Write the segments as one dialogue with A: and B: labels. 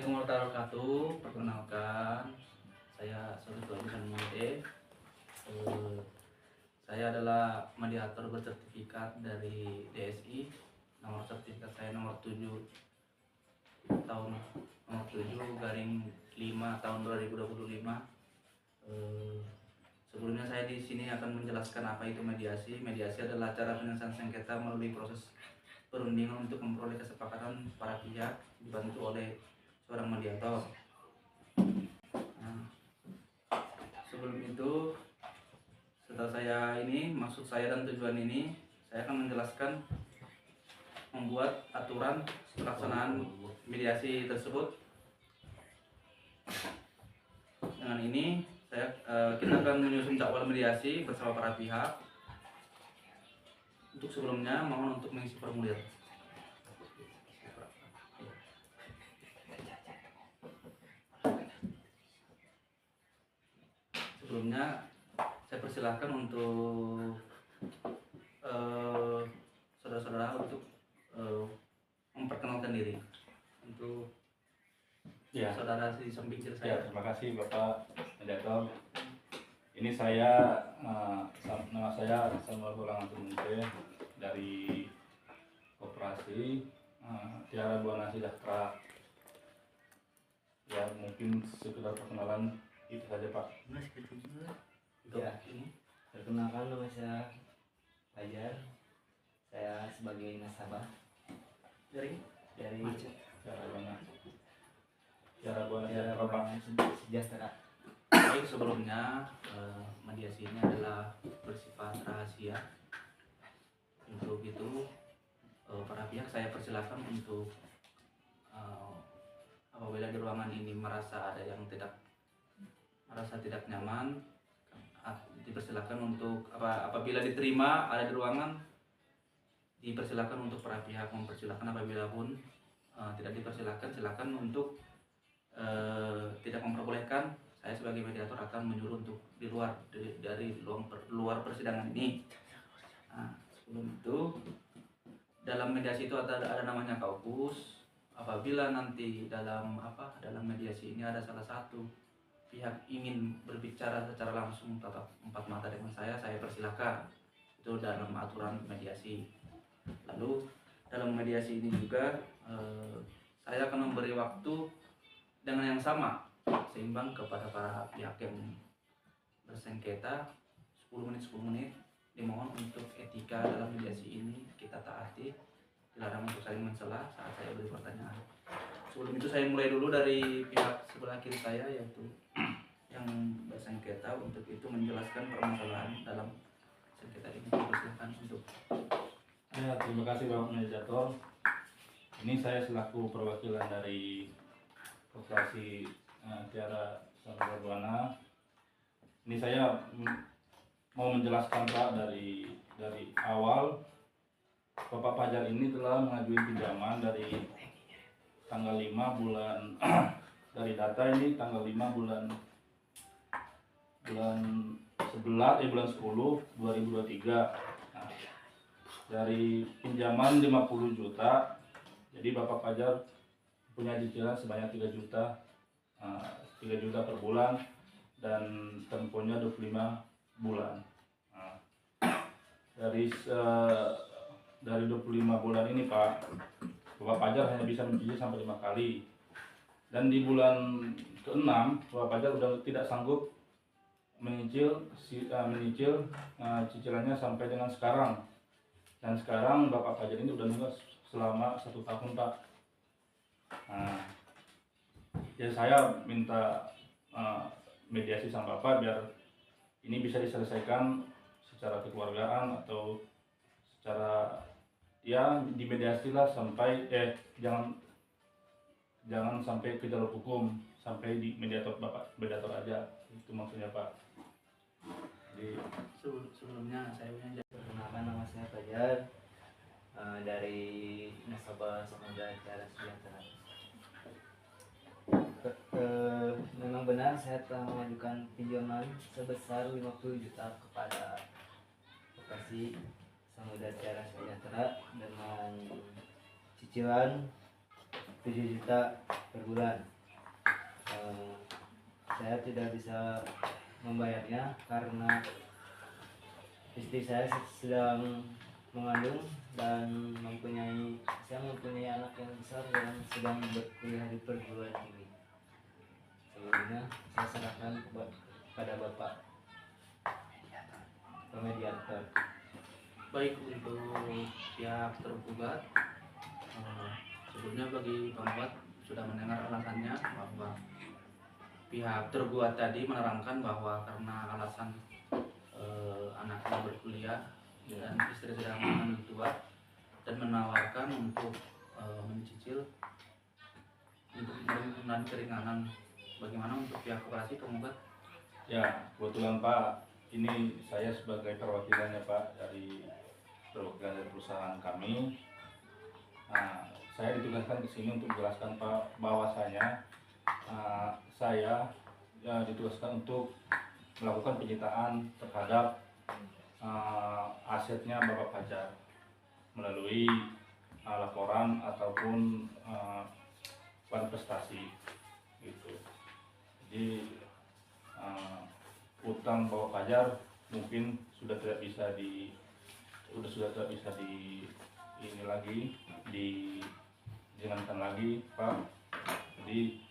A: Assalamualaikum warahmatullahi wabarakatuh. Perkenalkan, saya Sofitul Abidin Mude. Saya adalah mediator bersertifikat dari DSI. Nomor sertifikat saya nomor 7 tahun nomor 7 garing 5 tahun 2025. Sebelumnya saya di sini akan menjelaskan apa itu mediasi. Mediasi adalah cara penyelesaian sengketa melalui proses perundingan untuk memperoleh kesepakatan para pihak dibantu oleh seorang mediator. Nah, sebelum itu, setelah saya ini, maksud saya dan tujuan ini, saya akan menjelaskan membuat aturan pelaksanaan mediasi tersebut. Dengan ini, kita akan menyusun jadwal mediasi bersama para pihak. Untuk sebelumnya, mohon untuk mengisi formulir. Sebelumnya, saya persilahkan untuk saudara-saudara untuk memperkenalkan diri. Untuk saudara di samping kiri saya.
B: Terima kasih Bapak Mediator. Ini saya, nama saya Samuel Hulang Antumunte dari Koperasi Tiara Buana Sejahtera. Ya, mungkin sekedar perkenalan itu saja Pak.
C: Ya, perkenalkan nama saya Fajar. Saya sebagai nasabah dari
B: Tiara Buana
C: Sejahtera.
A: Baik, sebelumnya mediasi ini adalah bersifat rahasia. Untuk itu para pihak saya persilahkan untuk apabila di ruangan ini merasa ada yang tidak nyaman, dipersilakan untuk apabila diterima ada di ruangan, dipersilakan untuk para pihak mempersilakan. Apabila pun tidak dipersilakan, silakan untuk tidak memperbolehkan. Saya sebagai mediator akan menyuruh untuk dari luar persidangan ini. Nah, sebelum itu, dalam mediasi itu ada namanya kaukus. Apabila nanti dalam mediasi ini ada salah satu pihak ingin berbicara secara langsung tatap empat mata dengan saya persilahkan. Itu dalam aturan mediasi. Lalu dalam mediasi ini juga saya akan memberi waktu dengan yang sama, seimbang kepada para pihak yang bersengketa 10 menit. Dimohon untuk etika dalam mediasi ini kita taati, dilarang untuk saling mencela saat saya beri pertanyaan. Sebelum itu saya mulai dulu dari pihak sebelah kiri saya, yaitu yang bersengketa, untuk itu menjelaskan permasalahan dalam sengketa ini. Silakan untuk.
B: Ya, terima kasih Bapak Mediator. Ini saya selaku perwakilan dari Koperasi Tiara Buana. Ini saya mau menjelaskan Pak dari awal. Bapak Fajar ini telah mengajukan pinjaman dari tanggal 5 bulan dari data ini tanggal 5 bulan 10 2023. Nah, dari pinjaman 50 juta. Jadi Bapak Fajar punya cicilan sebanyak 3 juta per bulan dan temponya 25 bulan. Nah, dari 25 bulan ini Pak, Bapak Fajar hanya bisa mencicil sampai 5 kali. Dan di bulan ke-6 Bapak Fajar sudah tidak sanggup menyicil cicilannya sampai dengan sekarang. Dan sekarang Bapak Fajar ini sudah nunggu selama 1 tahun Pak. Nah, ya saya minta mediasi sama Bapak biar ini bisa diselesaikan secara kekeluargaan atau secara dimediasilah sampai jangan sampai ke jalur hukum, sampai di mediator aja, itu maksudnya Pak. Jadi
A: Sebelumnya saya
C: Perkenalkan nama saya Fajar dari nasabah Samudra Tiara Sejahtera. Memang benar saya telah mengajukan pinjaman sebesar 50 juta kepada Koperasi Samudra Tiara Sejahtera dengan cicilan 7 juta per bulan. Saya tidak bisa membayarnya karena istri saya sedang mengandung dan saya mempunyai anak yang besar yang sedang berkuliah di perguruan tinggi. Sebelumnya saya serahkan pada Bapak mediator.
A: Baik, untuk pihak tergugat, sebelumnya bagi penggugat sudah mendengar alasannya bahwa pihak tergugat tadi menerangkan bahwa karena alasan anaknya berkuliah dan istri sedang mengandung tua dan menawarkan untuk mencicil untuk meringankan keringanan. Bagaimana untuk pihak koperasi penggugat?
B: Ya, kebetulan Pak, ini saya sebagai perwakilannya Pak dari perusahaan kami. Nah, saya ditugaskan ke sini untuk menjelaskan Pak bahwasanya saya ditugaskan untuk melakukan penyitaan terhadap asetnya Bapak Fajar melalui laporan ataupun plan prestasi gitu. Jadi utang Bapak Fajar mungkin sudah tidak bisa di ini lagi dijalankan lagi Pak. Jadi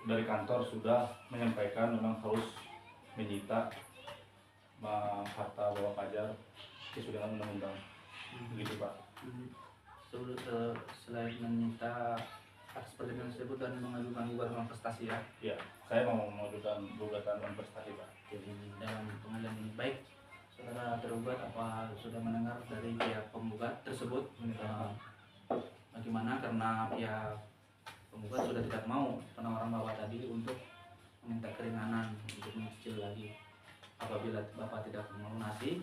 B: dari kantor sudah menyampaikan memang harus menyita harta Bapak Fajar sesuai dengan undang-undang begitu Pak.
A: Selain menyita atas perjanjian tersebut dan mengajukan gugatan prestasi ya.
B: Ya, saya mau mengajukan gugatan prestasi Pak.
A: Jadi dalam pengadilan ini baik, saudara tergugat apa sudah mendengar dari pihak penggugat tersebut bagaimana karena pihak penggugat sudah tidak mau penawaran Bapak tadi untuk meminta keringanan untuk mencicil lagi. Apabila Bapak tidak melunasi,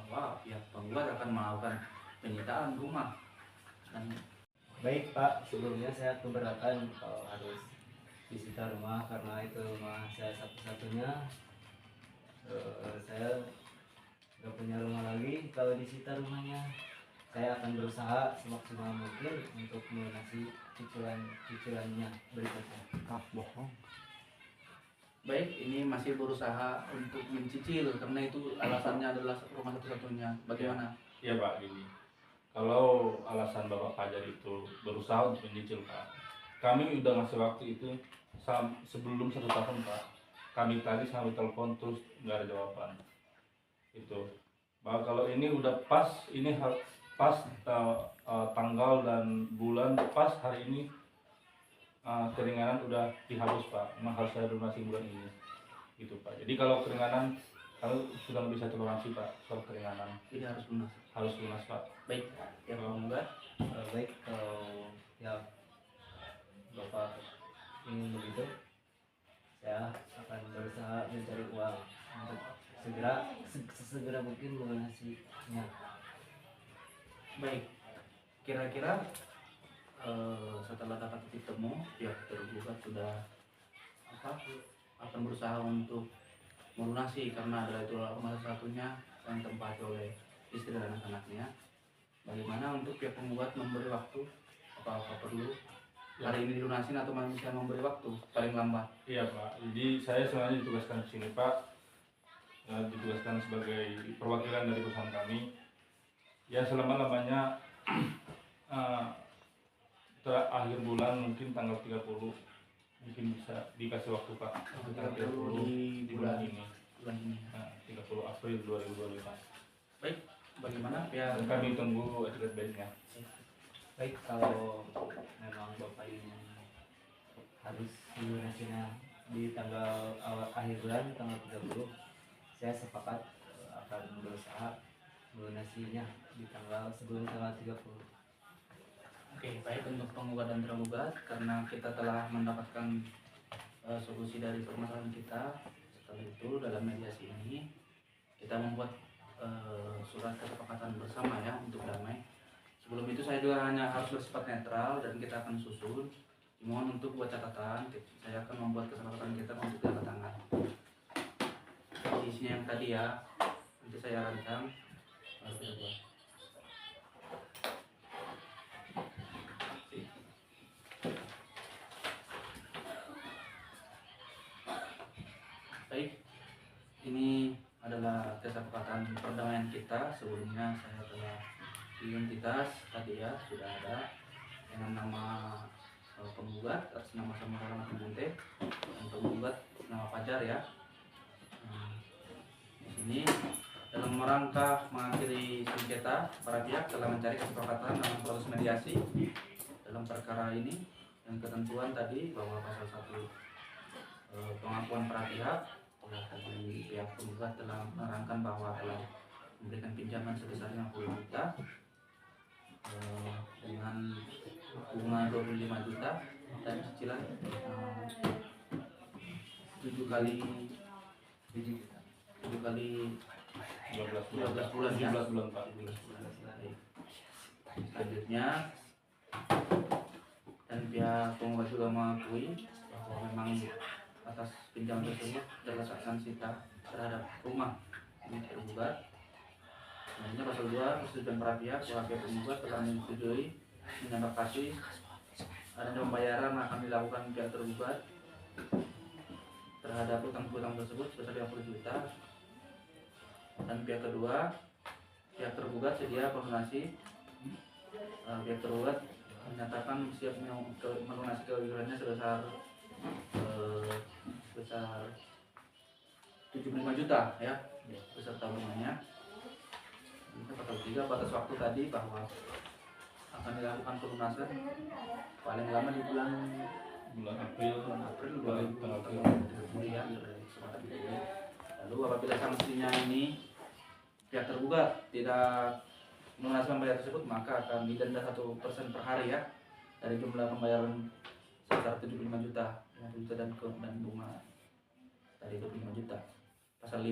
A: bahwa pihak penggugat akan melakukan penyitaan rumah. Dan
C: Baik Pak, sebelumnya saya keberatan kalau harus disita rumah karena itu rumah saya satu-satunya. Saya nggak punya rumah lagi. Kalau disita rumahnya, saya akan berusaha semaksimal mungkin untuk melunasi cicilannya berikutnya.
A: baik, ini masih berusaha untuk mencicil karena itu alasannya adalah rumah satu-satunya. Bagaimana?
B: Iya Pak, gini. Kalau alasan Bapak Fajar itu berusaha untuk menyicil Pak, kami udah ngasih waktu itu sebelum 1 tahun Pak. Kami tadi sampai telepon terus nggak ada jawaban. Itu. Bahwa kalau ini udah pas, ini pas tanggal dan bulan pas hari ini keringanan udah dihapus Pak. Memang harus saya donasi bulan ini. Gitu Pak. Jadi kalau keringanan kalau sudah nggak bisa toleransi Pak soal keringanan.
A: Ini harus lunas.
B: Harus lunas Pak.
A: Baik, yang penggugat.
C: Baik, kalau ya Bapak ingin begitu, saya akan berusaha mencari uang untuk sesegera mungkin melunasinya.
A: Baik, kira-kira setelah dapat titik temu, pihak tergugat sudah akan berusaha untuk melunasi karena adalah itu rumah satunya yang ditempati oleh istri dan anak-anaknya. Bagaimana untuk pihak penggugat memberi waktu? Apa perlu hari ini dilunasin atau masih bisa memberi waktu paling lambat?
B: Iya Pak. Jadi saya sebenarnya ditugaskan di sini Pak, ditugaskan sebagai perwakilan dari perusahaan kami. Ya selama-lamanya akhir bulan mungkin tanggal 30 mungkin bisa dikasih waktu Pak. Tanggal 30 di bulan ini. 30 April 2025.
A: Baik, bagaimana pihak
B: Dan kami tunggu etiket baiknya.
C: Baik, kalau memang Bapak ingin harus dilunasinya di tanggal akhir bulan tanggal 30, saya sepakat akan berusaha melunasinya di sebelum tanggal 30.
A: Oke, baik untuk penggugat dan tergugat karena kita telah mendapatkan solusi dari permasalahan kita. Setelah itu dalam mediasi ini kita membuat surat kesepakatan bersama ya untuk damai. Sebelum itu saya juga hanya harus bersifat netral dan kita akan susun. Mohon untuk buat catatan, saya akan membuat kesepakatan kita untuk tanda tangan. Isinya yang tadi ya, nanti saya rancang. Baru kita buat. kesepakatan perdamaian kita. Sebelumnya saya telah identitas tadi ya sudah ada dengan nama penggugat atas nama Samara Rahmat Munte dan penggugat nama Fajar ya. Di sini dalam rangka mengakhiri sengketa, para pihak telah mencari kesepakatan dalam proses mediasi dalam perkara ini dan ketentuan tadi bahwa pasal 1 pengakuan para pihak, tadi pihak penggugat telah menerangkan bahwa telah memberikan pinjaman sebesar 50 juta dengan bunga 25 juta dan cicilan 7 kali 12 bulan ya.
B: 17 bulan Pak.
A: Selanjutnya dan pihak penggugat juga mengakui bahwa memang atas pinjaman tersebut terletakkan sita terhadap rumah milik tergugat. Selanjutnya pasal 2 persetujuan para pihak bahwa pihak penggugat telah menyetujui menyepakati adanya pembayaran akan dilakukan pihak tergugat terhadap utang-utang tersebut sebesar 50 juta. Dan pihak kedua, pihak tergugat sedia melunasi. Pihak tergugat menyatakan siap melunasi kewajibannya sebesar 75 juta ya beserta bunganya. Ini pasal 3 batas waktu tadi bahwa akan dilakukan pelunasan paling lama di bulan April 2020 ya. Lalu apabila sanksinya ini pihak tergugat tidak melunasi pembayaran tersebut, maka akan didenda 1% per hari ya dari jumlah pembayaran sebesar 75 juta, 50 juta dan bunga dari 25 juta. Pasal 5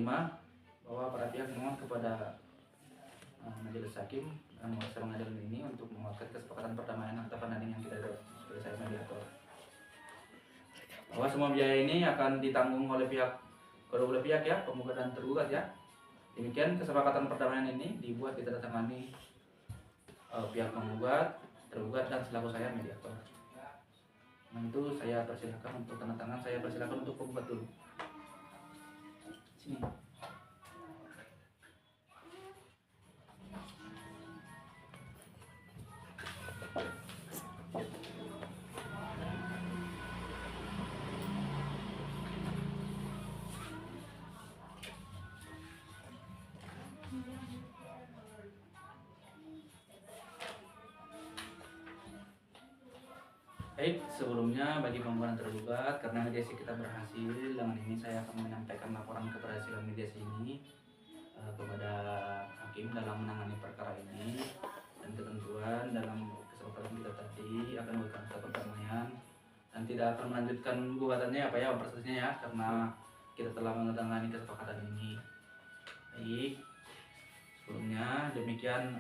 A: bahwa para pihak memohon kepada majelis hakim dan menguasai pengadilan ini untuk menguatkan kesepakatan perdamaian atau penanding yang tidak ada sebagai saya mediator. Bahwa semua biaya ini akan ditanggung oleh kedua belah pihak ya, penggugat dan tergugat ya. Demikian kesepakatan perdamaian ini dibuat ditandatangani pihak penggugat, tergugat dan selaku saya mediator. Nah itu saya persilakan untuk tanda tangan, saya persilakan untuk penggugat dulu. Sini. Baik, sebelumnya bagi penggugat tergugat, karena mediasi kita berhasil, dengan ini saya akan menyampaikan laporan keberhasilan mediasi ini kepada hakim dalam menangani perkara ini dan ketentuan dalam kesepakatan kita tadi akan memberikan perdamaian dan tidak akan melanjutkan gugatannya apa ya prosesnya ya, karena kita telah menandatangani kesepakatan ini. Baik, sebelumnya demikian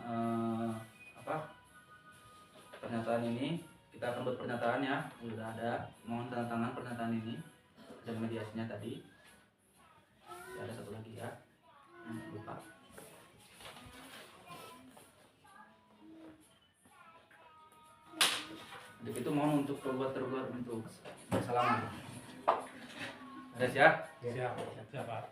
A: pernyataan ini. Kita akan buat pernyataan ya, sudah ada, mohon tanda tangan pernyataan ini dan mediasinya tadi. Ada satu lagi ya, lupa. Untuk itu mohon untuk tergugat untuk bersalaman. Ada siap?
B: Siap Pak.